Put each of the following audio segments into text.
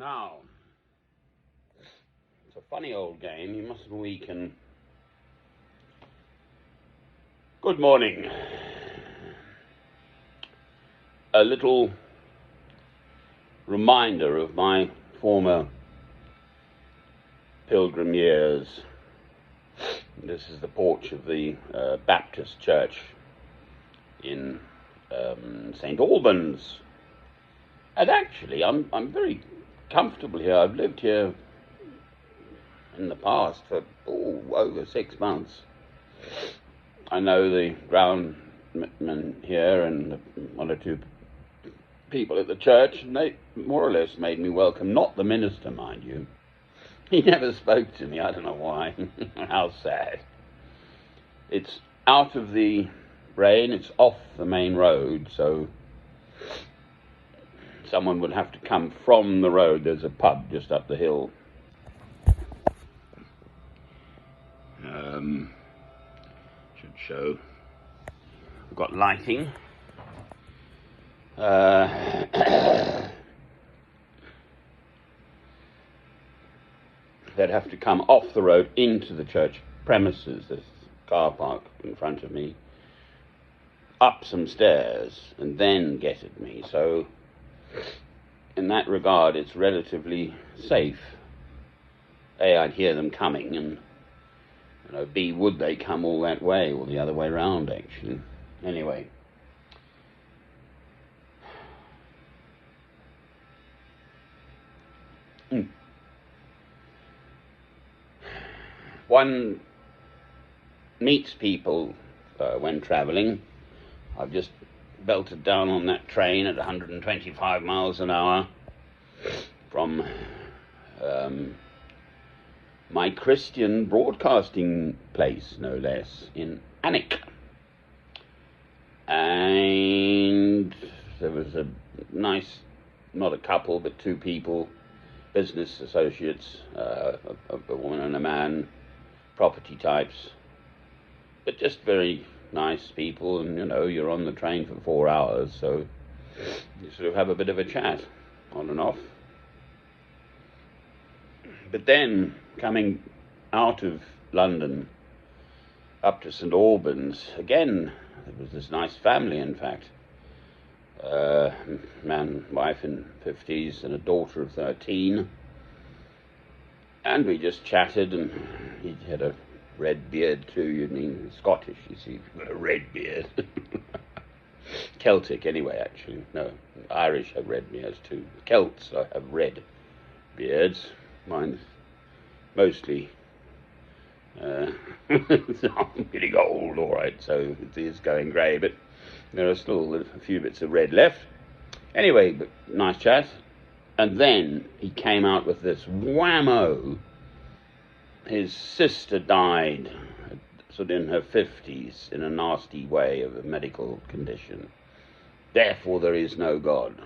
Now, it's a funny old game. You mustn't weaken. Good morning. A little reminder of my former pilgrim years. This is the porch of the Baptist church in St. Albans. And actually, I'm very comfortable here. I've lived here in the past for over 6 months. I know the groundmen here and one or two people at the church, and they more or less made me welcome. Not the minister, mind you. He never spoke to me. I don't know why. How sad. It's out of the rain. It's off the main road, so someone would have to come from the road. There's a pub just up the hill. Should show. We've got lighting. They'd have to come off the road into the church premises. There's a car park in front of me, up some stairs, and then get at me. So in that regard, it's relatively safe. A, I'd hear them coming, and B, would they come all that way, or the other way round, actually. Anyway. One meets people when travelling. I've just belted down on that train at 125 miles an hour from my Christian broadcasting place, no less, in Alnwick. And there was a nice, not a couple, but two people, business associates, a woman and a man, property types, but just very nice people. And you're on the train for 4 hours, so you sort of have a bit of a chat on and off. But then coming out of London up to St. Albans, again, there was this nice family, in fact, man, wife in 50s and a daughter of 13. And we just chatted, and he had a red beard too. You mean Scottish, you see, you've got a red beard. Celtic, anyway, actually. No, Irish have red beards too. Celts have red beards. Mine's mostly I'm getting old, all right, so it is going grey, but there are still a few bits of red left. Anyway, but nice chat. And then he came out with this whammo. His sister died, sort of in her 50s, in a nasty way of a medical condition. Therefore, there is no God,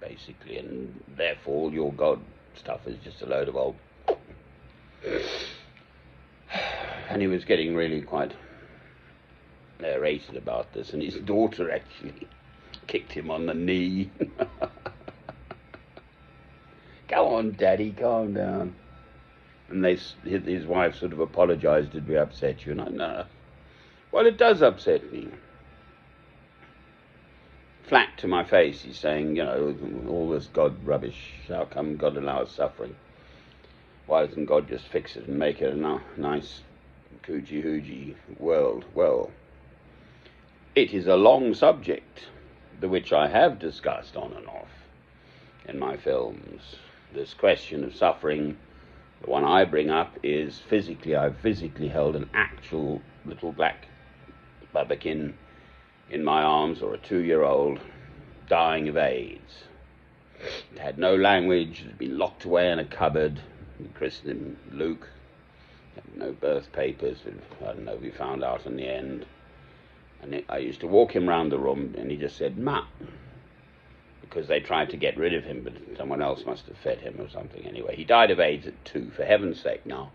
basically, and therefore all your God stuff is just a load of old. And he was getting really quite irritated about this, and his daughter actually kicked him on the knee. Go on, Daddy, calm down. And his wife sort of apologized. Did we upset you? And I, no. Well, it does upset me. Flat to my face, he's saying, all this God rubbish. How come God allows suffering? Why doesn't God just fix it and make it a nice, coochie-hoochie world? Well, it is a long subject, which I have discussed on and off in my films. This question of suffering, the one I bring up is I've physically held an actual little black bubbakin in my arms, or a 2-year-old dying of AIDS. It had no language, it had been locked away in a cupboard. We christened him Luke. Had no birth papers, I don't know, we found out in the end. And I used to walk him round the room, and he just said, "Ma," because they tried to get rid of him, but someone else must have fed him or something. Anyway, he died of AIDS at 2, for heaven's sake. Now,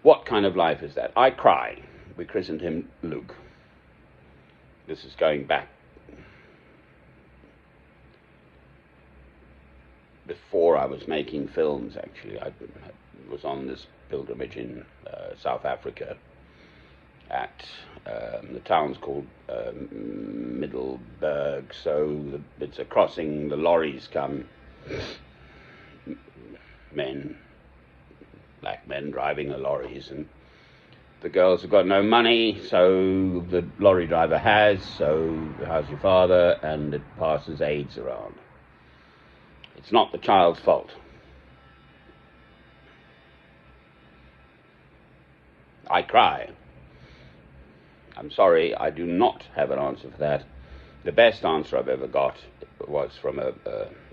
what kind of life is that? I cry. We christened him Luke. This is going back before I was making films, actually. I was on this pilgrimage in South Africa at the town's called Middelburg, so it's a crossing. The lorries come, black men driving the lorries, and the girls have got no money, so the lorry driver has, so how's your father? And it passes AIDS around. It's not the child's fault. I cry. I'm sorry, I do not have an answer for that. The best answer I've ever got was from a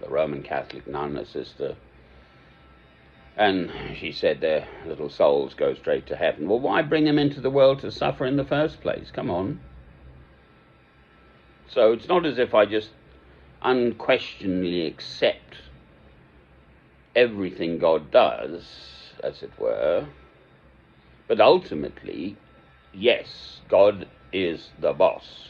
Roman Catholic nun, a sister, and she said their little souls go straight to heaven. Well, why bring them into the world to suffer in the first place? Come on. So it's not as if I just unquestioningly accept everything God does, as it were, but ultimately, yes, God is the boss.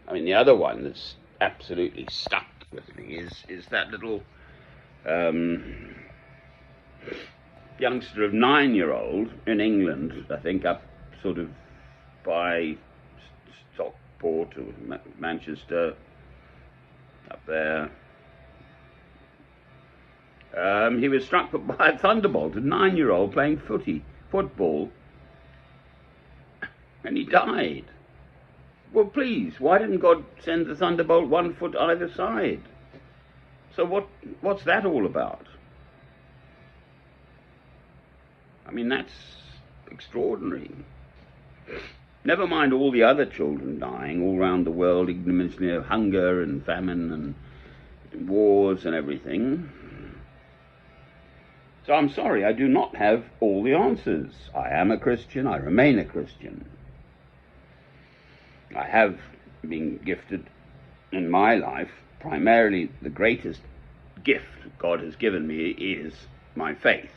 I mean, the other one that's absolutely stuck with me is that little youngster of 9-year-old in England, I think up sort of by Stockport or Manchester, up there. He was struck by a thunderbolt, a 9-year-old playing football, and he died. Well, please, why didn't God send the thunderbolt 1 foot either side? So what's that all about? I mean, that's extraordinary. Never mind all the other children dying all around the world, ignominiously, of hunger and famine and wars and everything. So I'm sorry, I do not have all the answers. I am a Christian, I remain a Christian. I have been gifted in my life, primarily the greatest gift God has given me is my faith.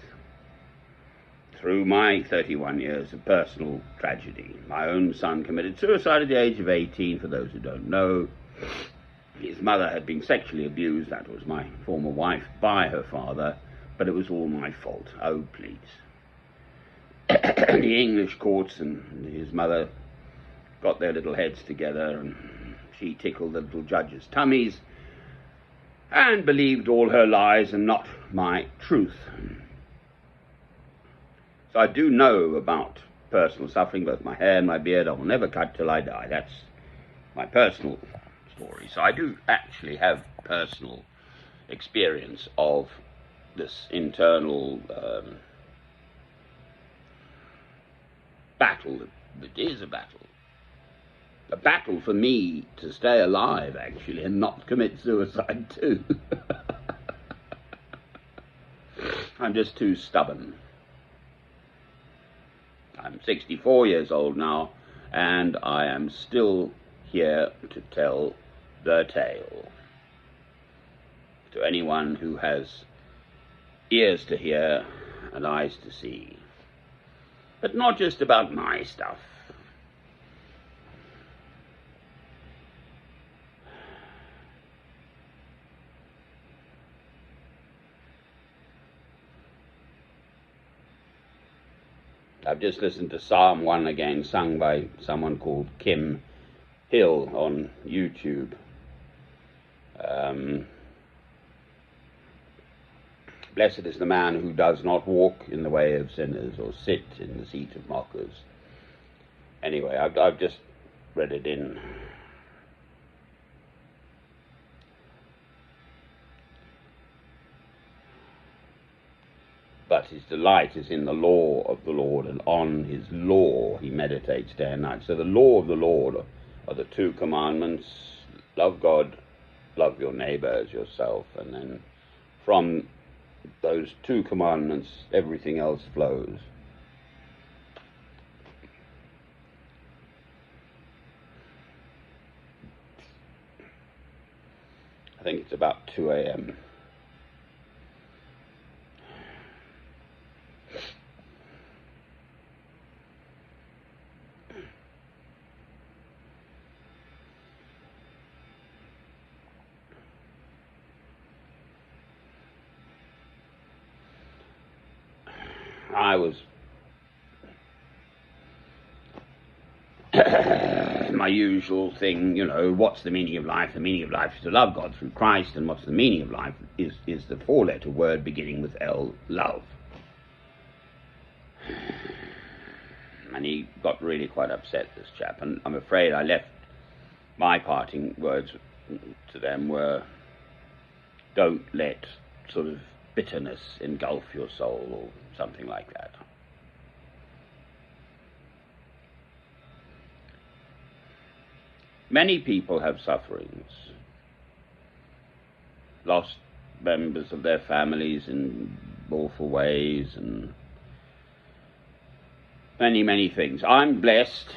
Through my 31 years of personal tragedy, my own son committed suicide at the age of 18, for those who don't know. His mother had been sexually abused, that was my former wife, by her father, but it was all my fault. Oh, please. The English courts and his mother got their little heads together, and she tickled the little judges' tummies and believed all her lies and not my truth. So I do know about personal suffering, both my hair and my beard I will never cut till I die. That's my personal story. So I do actually have personal experience of this internal battle. It is a battle. A battle for me to stay alive, actually, and not commit suicide too. I'm just too stubborn. I'm 64 years old now, and I am still here to tell the tale to anyone who has ears to hear and eyes to see. But not just about my stuff. I've just listened to Psalm 1 again, sung by someone called Kim Hill on YouTube. Blessed is the man who does not walk in the way of sinners or sit in the seat of mockers. Anyway, I've just read it in. But his delight is in the law of the Lord, and on his law he meditates day and night. So the law of the Lord are the 2 commandments: love God, love your neighbor as yourself. And then from those 2 commandments, everything else flows. I think it's about 2 a.m. I was my usual thing, you know, what's the meaning of life? The meaning of life is to love God through Christ, and what's the meaning of life is the four-letter word beginning with L, love. And he got really quite upset, this chap, and I'm afraid I left my parting words to them were, don't let sort of bitterness engulf your soul, or something like that. Many people have sufferings, lost members of their families in awful ways, and many things. I'm blessed.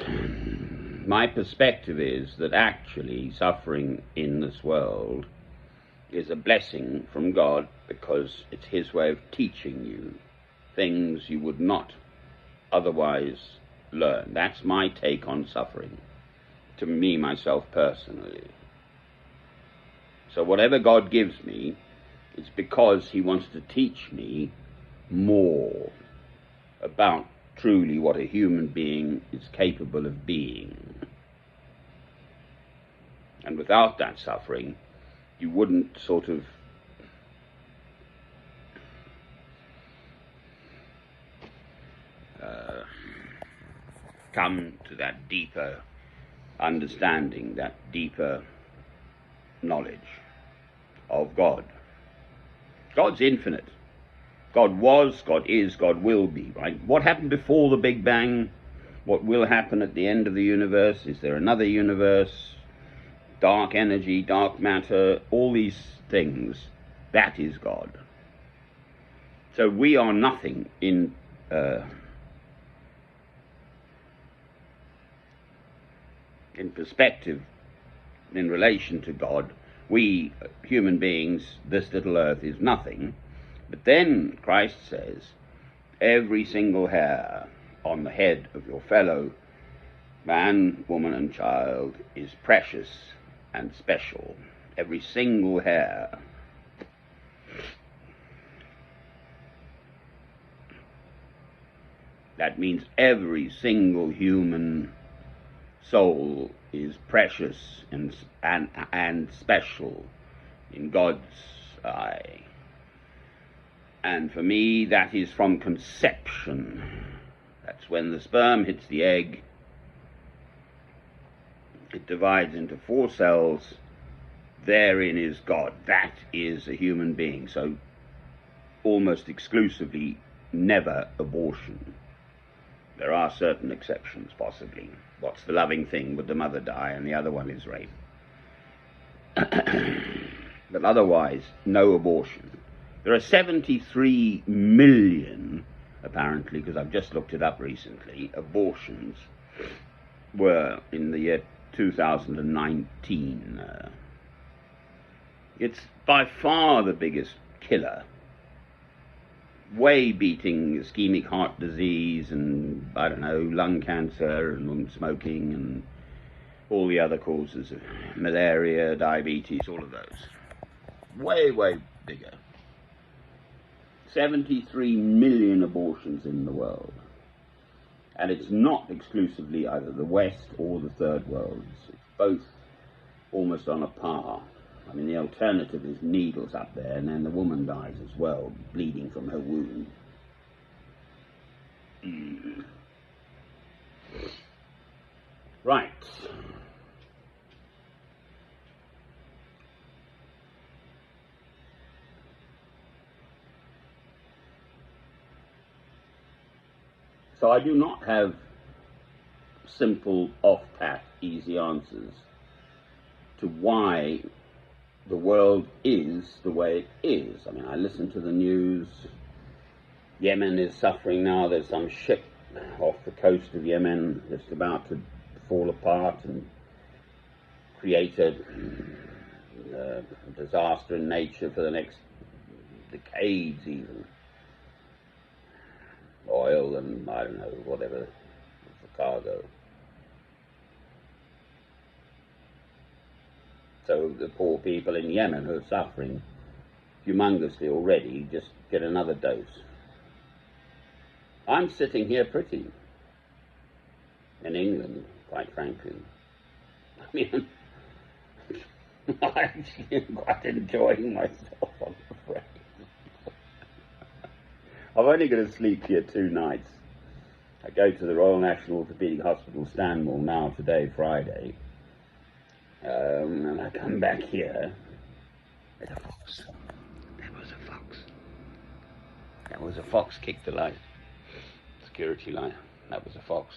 My perspective is that actually suffering in this world is a blessing from God, because it's his way of teaching you things you would not otherwise learn. That's my take on suffering, to me, myself personally. So whatever God gives me, it's because he wants to teach me more about truly what a human being is capable of being. And without that suffering, you wouldn't sort of come to that deeper understanding, that deeper knowledge of God. God's infinite. God was, God is, God will be, right? What happened before the Big Bang? What will happen at the end of the universe? Is there another universe? Dark energy, dark matter, all these things, that is God. So we are nothing in perspective in relation to God. We human beings, this little earth is nothing. But then Christ says, every single hair on the head of your fellow man, woman and child is precious and special. Every single hair. That means every single human soul is precious and special in God's eye. And for me, that is from conception. That's when the sperm hits the egg. It divides into 4 cells. Therein is God. That is a human being. So almost exclusively never abortion. There are certain exceptions, possibly. What's the loving thing? Would the mother die? And the other one is rape. But otherwise, no abortion. There are 73 million, apparently, because I've just looked it up recently, abortions were in the year 2019. It's by far the biggest killer, way beating ischemic heart disease and, I don't know, lung cancer and smoking and all the other causes of malaria, diabetes, all of those. Way bigger. 73 million abortions in the world. And it's not exclusively either the West or the Third World. It's both almost on a par. I mean, the alternative is needles up there, and then the woman dies as well, bleeding from her womb. Right. So I do not have simple, off-pat, easy answers to why the world is the way it is. I mean, I listen to the news. Yemen is suffering now. There's some ship off the coast of Yemen that's about to fall apart and create a disaster in nature for the next decades even. Oil and, I don't know, whatever, for cargo. So the poor people in Yemen who are suffering humongously already just get another dose. I'm sitting here pretty in England, quite frankly. I mean, I'm actually quite enjoying myself, I'm afraid. I'm only going to sleep here 2 nights. I go to the Royal National Orthopaedic Hospital, Stanmore, now today, Friday. And I come back here. There's a fox. There was a fox. That was a fox kicked the light. Security light. That was a fox.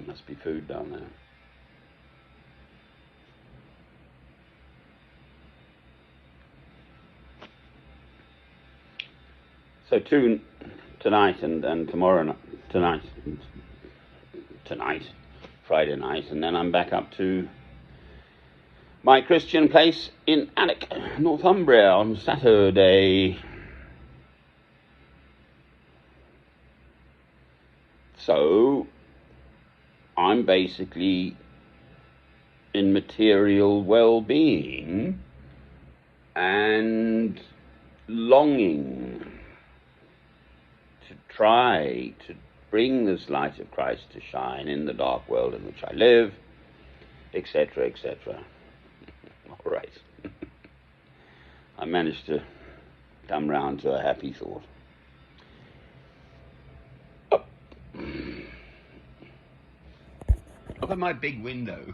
Must be food down there. So tonight and tomorrow tonight, Friday night, and then I'm back up to my Christian place in Alnwick, Northumbria on Saturday. So I'm basically in material well-being and longing to try to bring this light of Christ to shine in the dark world in which I live, etc., etc. All right. I managed to come round to a happy thought. Oh. Look at my big window.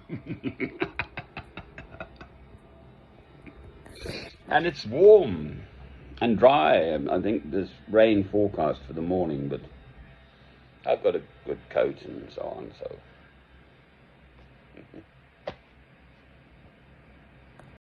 And it's warm and dry. I think there's rain forecast for the morning, but I've got a good coat and so on, so